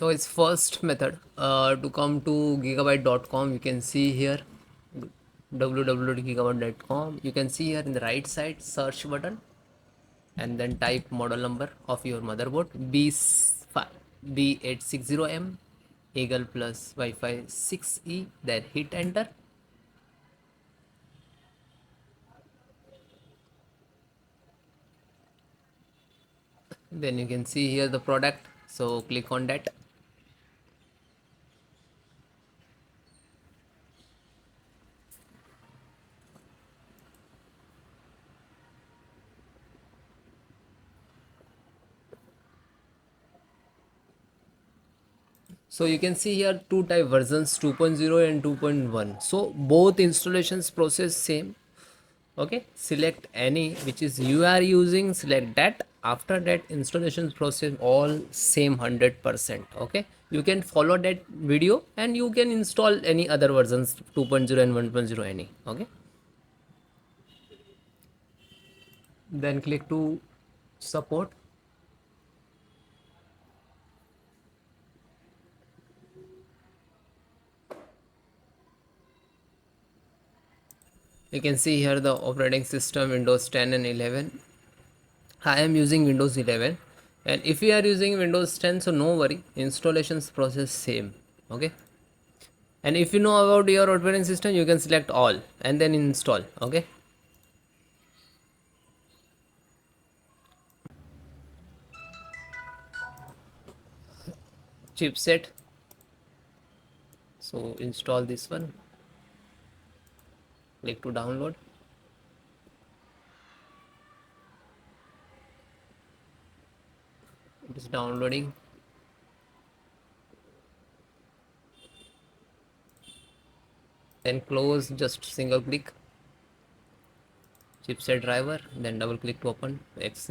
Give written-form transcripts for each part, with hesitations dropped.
So its first method to come to gigabyte.com, you can see here www.gigabyte.com. You can see here in the right side search button, and then type model number of your motherboard B860M Eagle plus WIFI6E, then hit enter. Then you can see here the product, so click on that. So you can see here two type versions, 2.0 and 2.1. So both installations process same. Okay, select any which is you are using, select that. After that, installation process all same 100%. Okay, you can follow that video and you can install any other versions, 2.0 and 1.0 any. Okay, then click to support. You can see here the operating system Windows 10 and 11. I am using Windows 11, and if you are using Windows 10, so no worry, installations process same. Okay, and if you know about your operating system, you can select all and then install. Okay, chipset, so install this one, click to download. It is downloading. Then close, just single click chipset driver, then double click to open exe.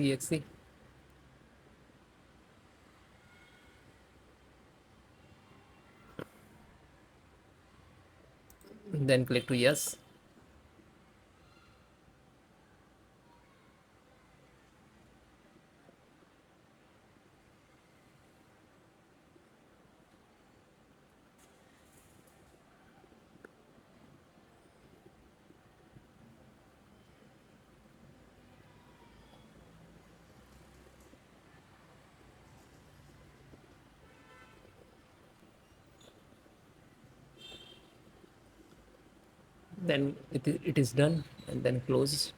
Then click to yes. Then it is done, and then close.